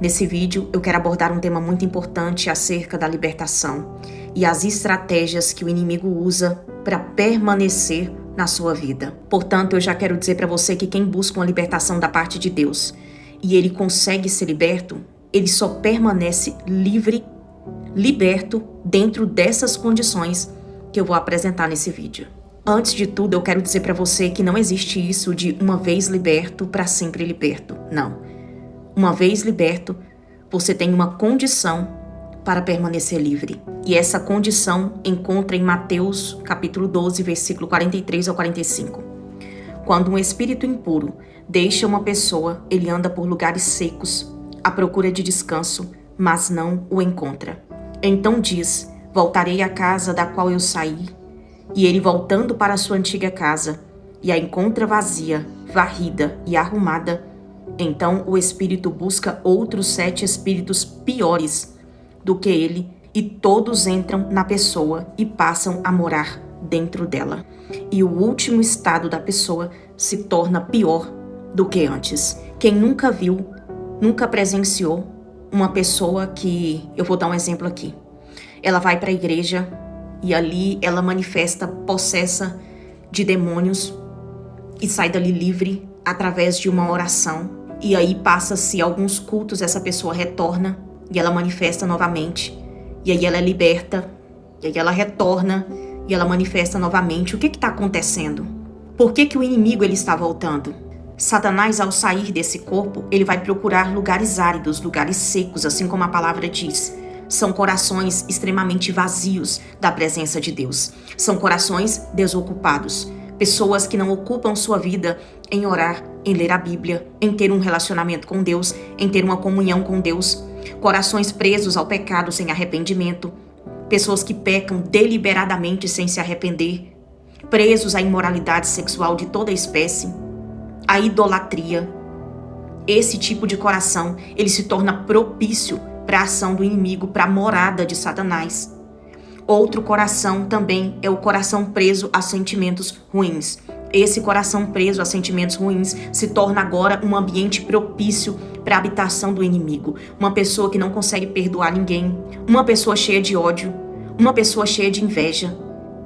Nesse vídeo, eu quero abordar um tema muito importante acerca da libertação e as estratégias que o inimigo usa para permanecer na sua vida. Portanto, eu já quero dizer para você que quem busca uma libertação da parte de Deus e ele consegue ser liberto, ele só permanece livre, liberto dentro dessas condições que eu vou apresentar nesse vídeo. Antes de tudo, eu quero dizer para você que não existe isso de uma vez liberto, para sempre liberto. Não. Uma vez liberto, você tem uma condição para permanecer livre. E essa condição encontra em Mateus capítulo 12, versículo 43 ao 45. Quando um espírito impuro deixa uma pessoa, ele anda por lugares secos, à procura de descanso, mas não o encontra. Então diz: voltarei à casa da qual eu saí. E ele, voltando para a sua antiga casa, e a encontra vazia, varrida e arrumada, então o espírito busca outros 7 espíritos piores do que ele, e todos entram na pessoa e passam a morar dentro dela. E o último estado da pessoa se torna pior do que antes. Quem nunca viu, nunca presenciou uma pessoa que, eu vou dar um exemplo aqui, ela vai para a igreja e ali ela manifesta possessa de demônios e sai dali livre através de uma oração. E aí passa-se alguns cultos, essa pessoa retorna e ela manifesta novamente. E aí ela é liberta, e aí ela retorna e ela manifesta novamente. O que está acontecendo? Por que o inimigo ele está voltando? Satanás, ao sair desse corpo, ele vai procurar lugares áridos, lugares secos, assim como a palavra diz. São corações extremamente vazios da presença de Deus. São corações desocupados. Pessoas que não ocupam sua vida em orar, em ler a Bíblia, em ter um relacionamento com Deus, em ter uma comunhão com Deus. Corações presos ao pecado sem arrependimento. Pessoas que pecam deliberadamente sem se arrepender. Presos à imoralidade sexual de toda espécie. À idolatria. Esse tipo de coração, ele se torna propício para a ação do inimigo, para a morada de Satanás. Outro coração também é o coração preso a sentimentos ruins. Esse coração preso a sentimentos ruins se torna agora um ambiente propício para a habitação do inimigo. Uma pessoa que não consegue perdoar ninguém, uma pessoa cheia de ódio, uma pessoa cheia de inveja.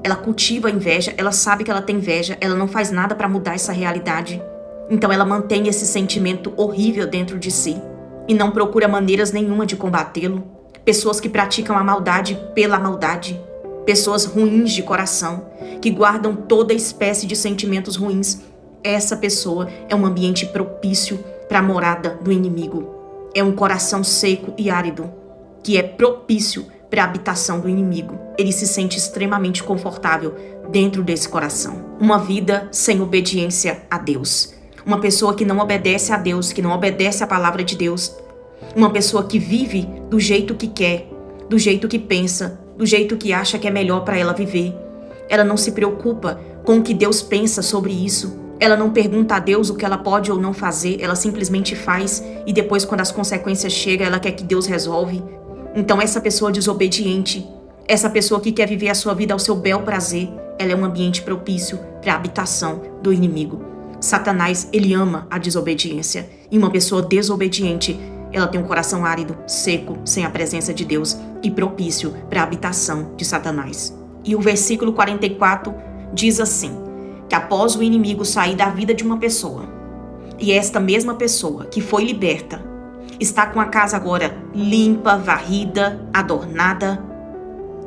Ela cultiva a inveja, ela sabe que ela tem inveja, ela não faz nada para mudar essa realidade. Então ela mantém esse sentimento horrível dentro de si e não procura maneiras nenhuma de combatê-lo. Pessoas que praticam a maldade pela maldade. Pessoas ruins de coração, que guardam toda espécie de sentimentos ruins. Essa pessoa é um ambiente propício para a morada do inimigo. É um coração seco e árido, que é propício para a habitação do inimigo. Ele se sente extremamente confortável dentro desse coração. Uma vida sem obediência a Deus. Uma pessoa que não obedece a Deus, que não obedece à palavra de Deus. Uma pessoa que vive do jeito que quer, do jeito que pensa, do jeito que acha que é melhor para ela viver. Ela não se preocupa com o que Deus pensa sobre isso. Ela não pergunta a Deus o que ela pode ou não fazer, ela simplesmente faz e depois, quando as consequências chegam, ela quer que Deus resolve. Então essa pessoa desobediente, essa pessoa que quer viver a sua vida ao seu bel prazer, ela é um ambiente propício para a habitação do inimigo. Satanás, ele ama a desobediência. E uma pessoa desobediente, ela tem um coração árido, seco, sem a presença de Deus e propício para a habitação de Satanás. E o versículo 44 diz assim, que após o inimigo sair da vida de uma pessoa, e esta mesma pessoa que foi liberta, está com a casa agora limpa, varrida, adornada,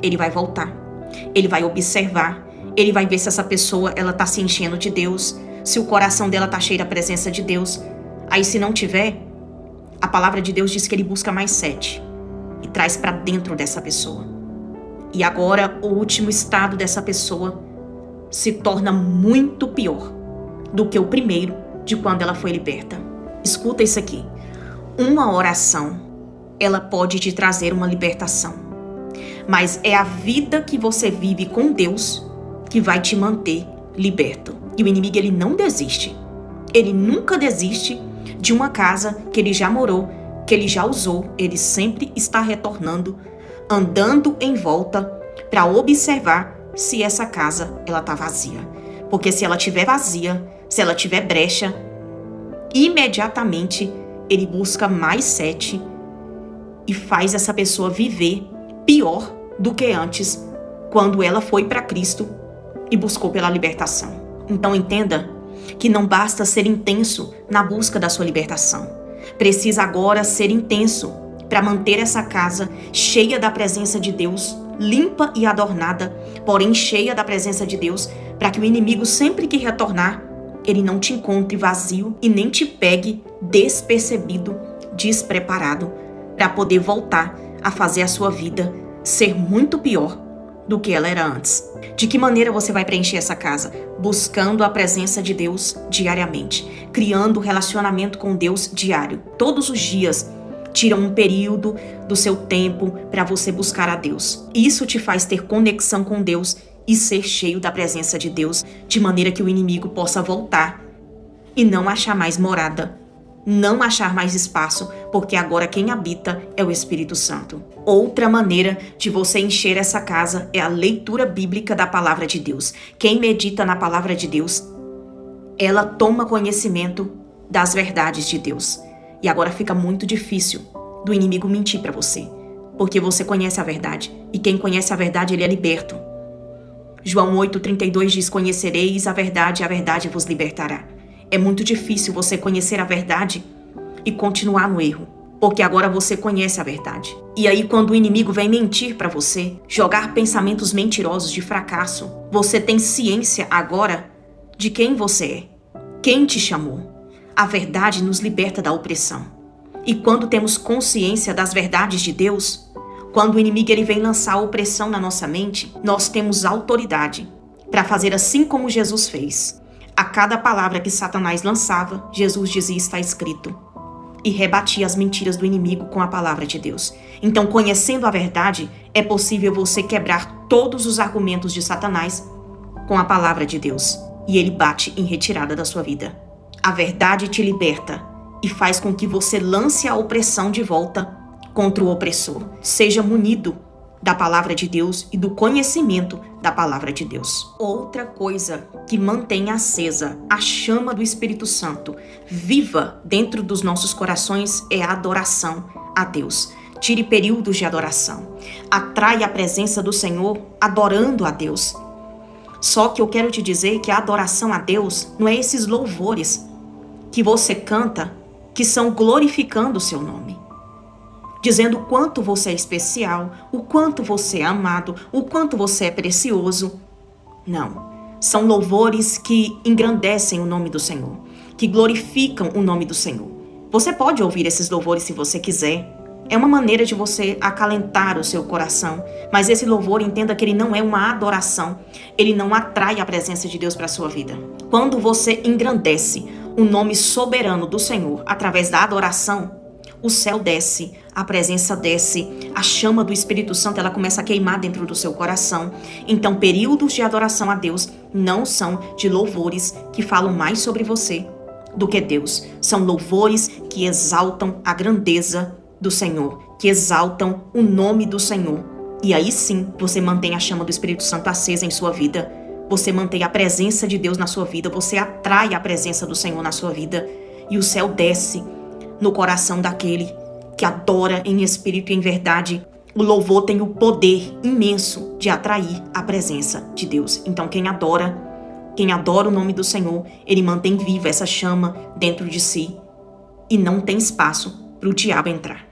ele vai voltar. Ele vai observar, ele vai ver se essa pessoa ela está se enchendo de Deus, se o coração dela está cheio da presença de Deus. Aí se não tiver, a palavra de Deus diz que ele busca mais 7 e traz para dentro dessa pessoa. E agora o último estado dessa pessoa se torna muito pior do que o primeiro de quando ela foi liberta. Escuta isso aqui. Uma oração, ela pode te trazer uma libertação. Mas é a vida que você vive com Deus que vai te manter liberto. E o inimigo, ele não desiste. Ele nunca desiste de uma casa que ele já morou, que ele já usou. Ele sempre está retornando, andando em volta para observar se essa casa ela tá vazia. Porque se ela tiver vazia, se ela tiver brecha, imediatamente ele busca mais 7 e faz essa pessoa viver pior do que antes, quando ela foi para Cristo e buscou pela libertação. Então entenda que não basta ser intenso na busca da sua libertação. Precisa agora ser intenso para manter essa casa cheia da presença de Deus, limpa e adornada, porém cheia da presença de Deus, para que o inimigo, sempre que retornar, ele não te encontre vazio e nem te pegue despercebido, despreparado, para poder voltar a fazer a sua vida ser muito pior do que ela era antes. De que maneira você vai preencher essa casa? Buscando a presença de Deus diariamente, criando relacionamento com Deus diário. Todos os dias, tira um período do seu tempo para você buscar a Deus. Isso te faz ter conexão com Deus e ser cheio da presença de Deus, de maneira que o inimigo possa voltar e não achar mais morada, não achar mais espaço, porque agora quem habita é o Espírito Santo. Outra maneira de você encher essa casa é a leitura bíblica da palavra de Deus. Quem medita na palavra de Deus, ela toma conhecimento das verdades de Deus. E agora fica muito difícil do inimigo mentir para você, porque você conhece a verdade. E quem conhece a verdade, ele é liberto. João 8,32 diz: conhecereis a verdade vos libertará. É muito difícil você conhecer a verdade e continuar no erro, porque agora você conhece a verdade. E aí, quando o inimigo vem mentir para você, jogar pensamentos mentirosos de fracasso, você tem ciência agora de quem você é, quem te chamou. A verdade nos liberta da opressão. E quando temos consciência das verdades de Deus, quando o inimigo ele vem lançar a opressão na nossa mente, nós temos autoridade para fazer assim como Jesus fez. A cada palavra que Satanás lançava, Jesus dizia: está escrito, e rebatia as mentiras do inimigo com a palavra de Deus. Então, conhecendo a verdade, é possível você quebrar todos os argumentos de Satanás com a palavra de Deus, e ele bate em retirada da sua vida. A verdade te liberta e faz com que você lance a opressão de volta contra o opressor. Seja munido da palavra de Deus e do conhecimento da palavra de Deus. Outra coisa que mantém acesa a chama do Espírito Santo viva dentro dos nossos corações é a adoração a Deus. Tire períodos de adoração. Atrai a presença do Senhor adorando a Deus. Só que eu quero te dizer que a adoração a Deus não é esses louvores que você canta que são glorificando o seu nome, dizendo o quanto você é especial, o quanto você é amado, o quanto você é precioso. Não. São louvores que engrandecem o nome do Senhor, que glorificam o nome do Senhor. Você pode ouvir esses louvores se você quiser. É uma maneira de você acalentar o seu coração. Mas esse louvor, entenda que ele não é uma adoração. Ele não atrai a presença de Deus para a sua vida. Quando você engrandece o nome soberano do Senhor através da adoração, o céu desce, a presença desce, a chama do Espírito Santo ela começa a queimar dentro do seu coração. Então, períodos de adoração a Deus não são de louvores que falam mais sobre você do que Deus. São louvores que exaltam a grandeza do Senhor, que exaltam o nome do Senhor. E aí sim, você mantém a chama do Espírito Santo acesa em sua vida. Você mantém a presença de Deus na sua vida. Você atrai a presença do Senhor na sua vida. E o céu desce no coração daquele que adora em espírito e em verdade. O louvor tem o poder imenso de atrair a presença de Deus. Então quem adora o nome do Senhor, ele mantém viva essa chama dentro de si e não tem espaço para o diabo entrar.